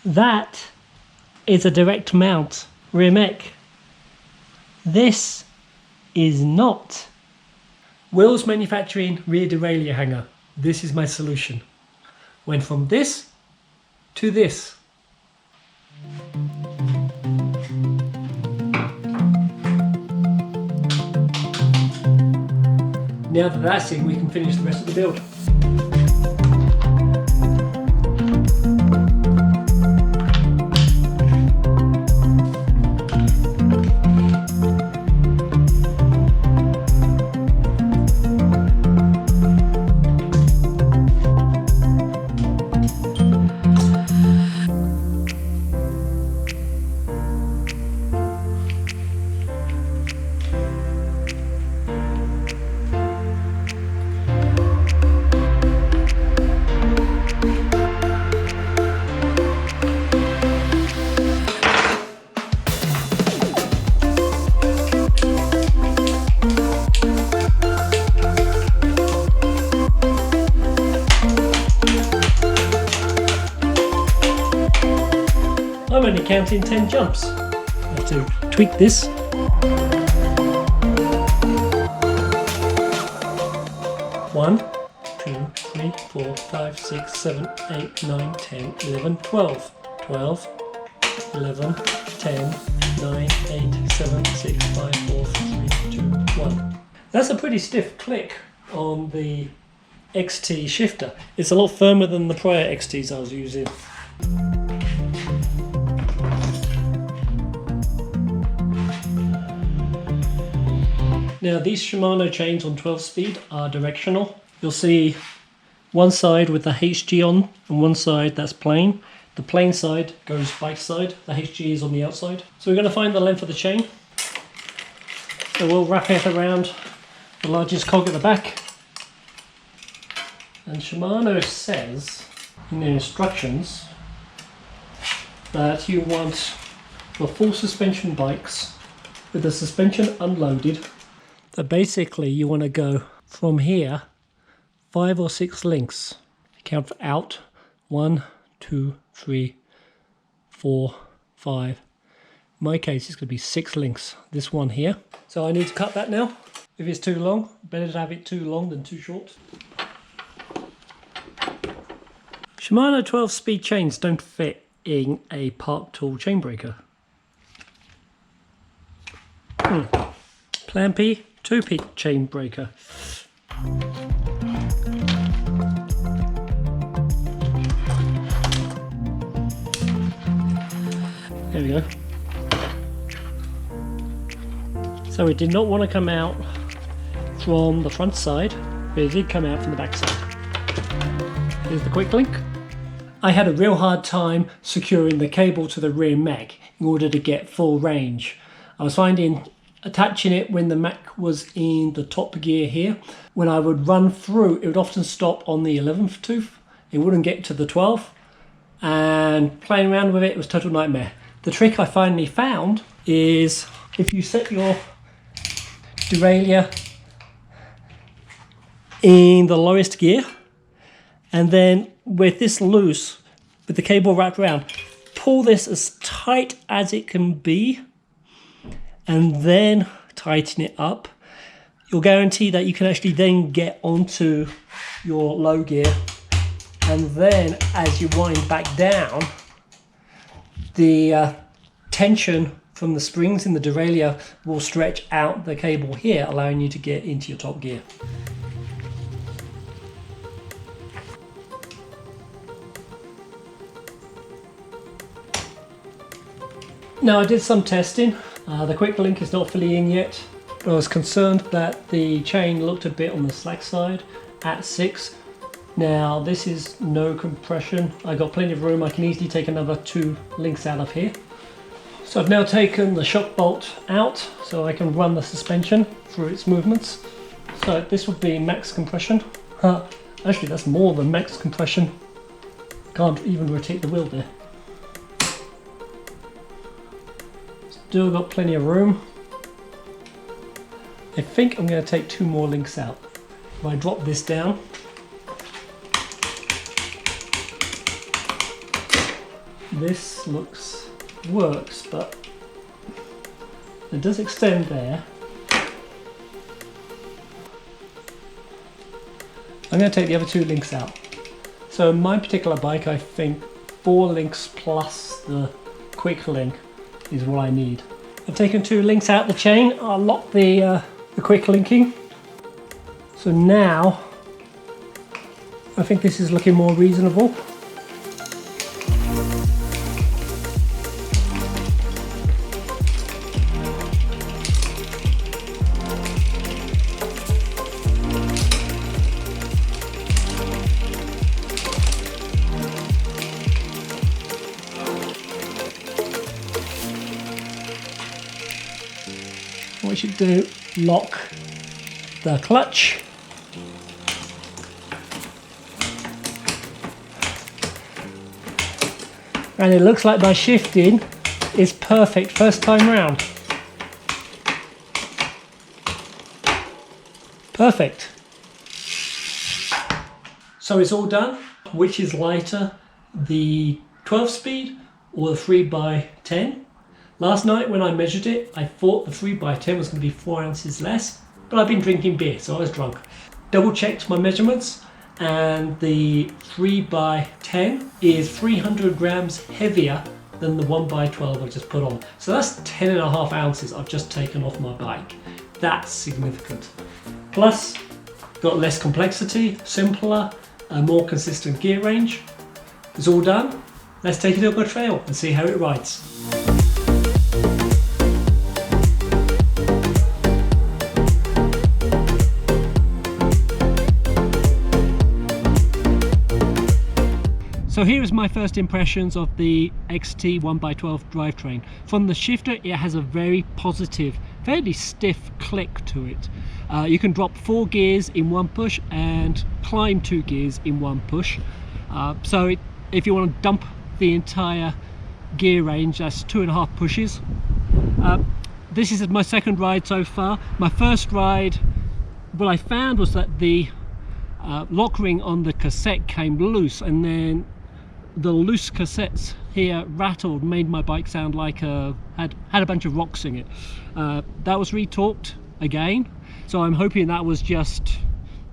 That is a direct mount rear mech. This is not. Wills Manufacturing rear derailleur hanger. This is my solution. Went from this to this. Now that that's in, we can finish the rest of the build. I'm only counting 10 jumps. I have to tweak this. One, 2, 3, 4, 5, 6, 7, 8, 9, 10, 11, 12. 12, 11, 10, 9, 8, 7, 6, 5, 4, 3, 2, 1. That's a pretty stiff click on the XT shifter. It's a lot firmer than the prior XTs I was using. Now these Shimano chains on 12 speed are directional. You'll see one side with the HG on and one side that's plain. The plain side goes bike side, the HG is on the outside. So we're going to find the length of the chain. So we'll wrap it around the largest cog at the back. And Shimano says in their instructions that you want for full suspension bikes with the suspension unloaded. So basically you want to go from here 5 or 6 links. Count out 1, 2, 3, 4, 5. In my case it's going to be 6 links. This one here. So I need to cut that now. If it's too long, better to have it too long than too short. Shimano 12 speed chains don't fit in a Park Tool chain breaker. Plan P, 2-peak chain breaker. There we go. So it did not want to come out from the front side, but it did come out from the back side. Here's the quick link. I had a real hard time securing the cable to the rear mech in order to get full range. I was finding attaching it when the mech was in the top gear here, when I would run through, it would often stop on the 11th tooth. It wouldn't get to the 12th, and playing around with it was a total nightmare. The trick I finally found is if you set your derailleur in the lowest gear, and then with this loose, with the cable wrapped around, pull this as tight as it can be, and then tighten it up. You'll guarantee that you can actually then get onto your low gear, and then as you wind back down, the tension from the springs in the derailleur will stretch out the cable here, allowing you to get into your top gear. Now I did some testing. The quick link is not fully in yet, but I was concerned that the chain looked a bit on the slack side at 6. Now this is no compression. I got plenty of room. I can easily take another 2 links out of here. So I've now taken the shock bolt out so I can run the suspension through its movements. So this would be max compression. Actually that's more than max compression. Can't even rotate the wheel there. Still got plenty of room. I think I'm going to take 2 more links out. If I drop this down, this works, but it does extend there. I'm going to take the other 2 links out. So in my particular bike, I think 4 links plus the quick link is what I need. I've taken 2 links out the chain. I'll lock the quick linking. So now I think this is looking more reasonable. What we should do, lock the clutch. And it looks like my shifting is perfect first time round. Perfect. So it's all done. Which is lighter, the 12 speed or the 3x10? Last night when I measured it, I thought the 3x10 was going to be 4 ounces less, but I've been drinking beer, so I was drunk. Double checked my measurements, and the 3x10 is 300 grams heavier than the 1x12 I just put on. So that's 10.5 ounces I've just taken off my bike. That's significant. Plus, got less complexity, simpler, a more consistent gear range. It's all done. Let's take it up a trail and see how it rides. So here is my first impressions of the XT 1x12 drivetrain. From the shifter, it has a very positive, fairly stiff click to it. You can drop 4 gears in 1 push and climb 2 gears in 1 push. If you want to dump the entire gear range, that's 2.5 pushes. This is my second ride so far. My first ride, what I found was that the lock ring on the cassette came loose, and then the loose cassettes here rattled, made my bike sound like had a bunch of rocks in it. That was retorqued again, so I'm hoping that was just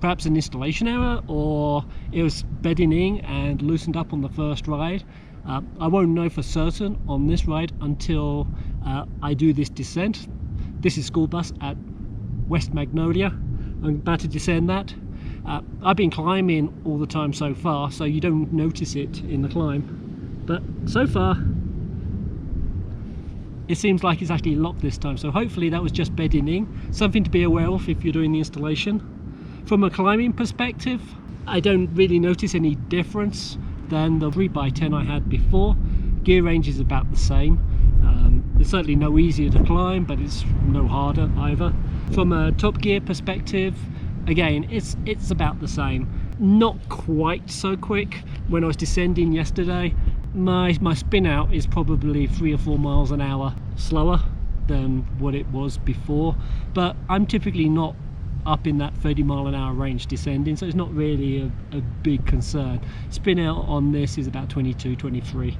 perhaps an installation error, or it was bedding in and loosened up on the first ride. I won't know for certain on this ride until I do this descent. This is school bus at West Magnolia. I'm about to descend that. I've been climbing all the time so far, so you don't notice it in the climb, but so far it seems like it's actually locked this time, so hopefully that was just bedding in. Something to be aware of if you're doing the installation. From a climbing perspective, I don't really notice any difference than the 3x10 I had before. Gear range is about the same. It's certainly no easier to climb, but it's no harder either. From a top gear perspective, again, it's about the same. Not quite so quick. When I was descending yesterday, my spin out is probably 3 or 4 miles an hour slower than what it was before, but I'm typically not up in that 30-mile-an-hour range descending, so it's not really a big concern. Spin out on this is about 22-23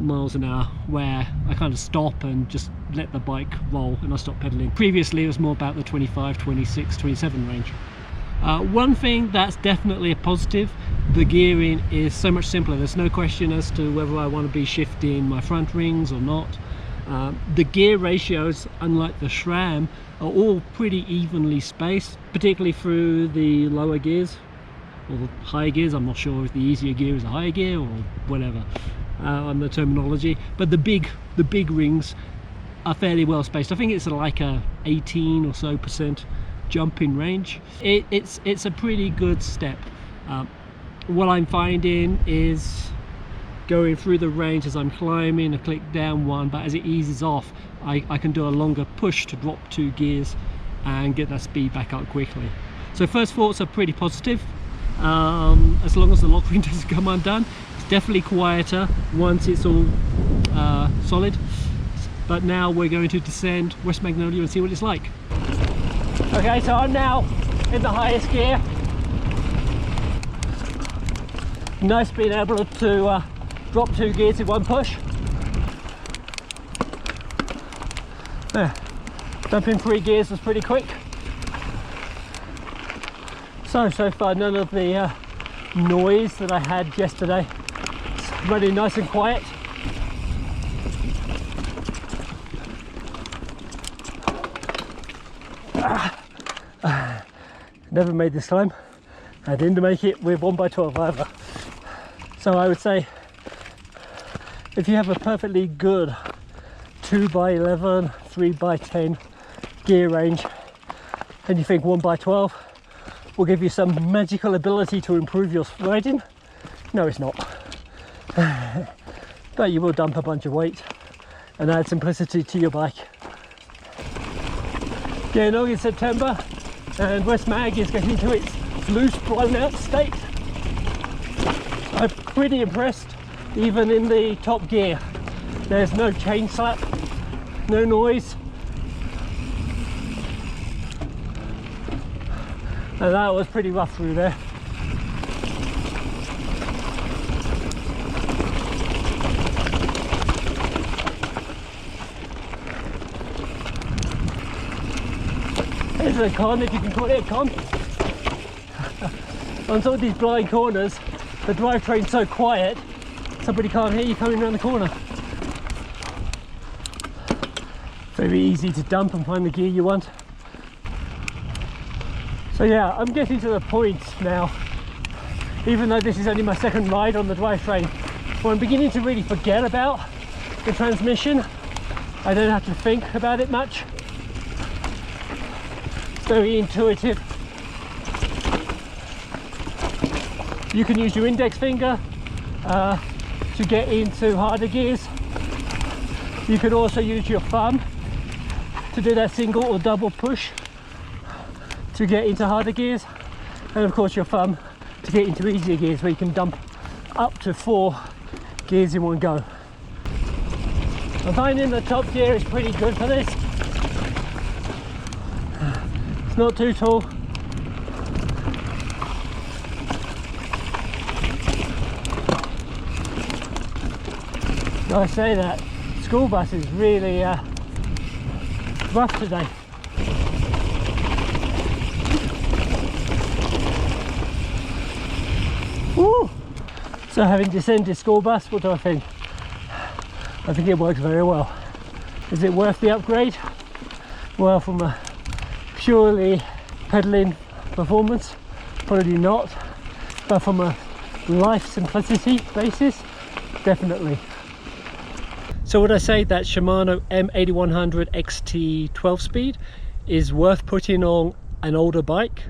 miles an hour, where I kind of stop and just let the bike roll and I stop pedaling. Previously it was more about the 25, 26, 27 range. One thing that's definitely a positive, the gearing is so much simpler. There's no question as to whether I want to be shifting my front rings or not. The gear ratios, unlike the SRAM, are all pretty evenly spaced, particularly through the lower gears or the higher gears. I'm not sure if the easier gear is a higher gear or whatever on the terminology, but the big rings are fairly well spaced. I think it's like a 18 or so % jump in range. It's a pretty good step. What I'm finding is going through the range as I'm climbing, I click down one, but as it eases off, I can do a longer push to drop 2 gears and get that speed back up quickly. So first thoughts are pretty positive. As long as the lock ring doesn't come undone. It's definitely quieter once it's all solid. But now we're going to descend West Magnolia and see what it's like. Okay, so I'm now in the highest gear. Nice being able to drop 2 gears in one push. There, dumping 3 gears was pretty quick. So far none of the noise that I had yesterday. It's running nice and quiet. Never made this climb. I didn't make it with 1x12 either. So I would say if you have a perfectly good 2x11, 3x10 gear range and you think 1x12 will give you some magical ability to improve your riding, no, it's not. But you will dump a bunch of weight and add simplicity to your bike. Getting on in September, and West Mag is getting to its loose, blown out state. I'm pretty impressed. Even in the top gear, there's no chain slap, no noise, and that was pretty rough through there. There's a con, if you can call it a con. On some of these blind corners, the drivetrain's so quiet, somebody can't hear you coming around the corner. Very easy to dump and find the gear you want. So yeah, I'm getting to the point now, even though this is only my second ride on the drivetrain, where I'm beginning to really forget about the transmission. I don't have to think about it much. It's very intuitive. You can use your index finger to get into harder gears. You can also use your thumb to do that single or double push to get into harder gears, and of course your thumb to get into easier gears where you can dump up to 4 gears in one go. I'm finding the top gear is pretty good for this. It's not too tall. I say that school bus is really rough today. Woo! So having descended school bus, what do I think? I think it works very well. Is it worth the upgrade? Well, from a purely pedaling performance, probably not. But from a life simplicity basis, definitely. So would I say that Shimano M8100 XT 12-speed is worth putting on an older bike?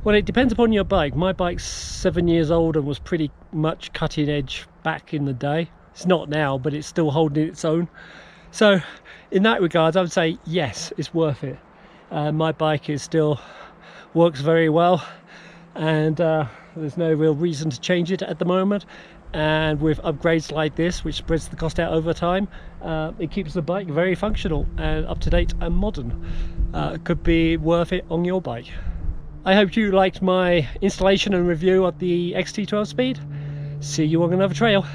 Well, it depends upon your bike. My bike's 7 years old and was pretty much cutting edge back in the day. It's not now, but it's still holding its own. So in that regard, I would say yes, it's worth it. My bike is still works very well, and there's no real reason to change it at the moment. And with upgrades like this, which spreads the cost out over time, it keeps the bike very functional and up to date and modern. Could be worth it on your bike. I hope you liked my installation and review of the XT 12-speed. See you on another trail.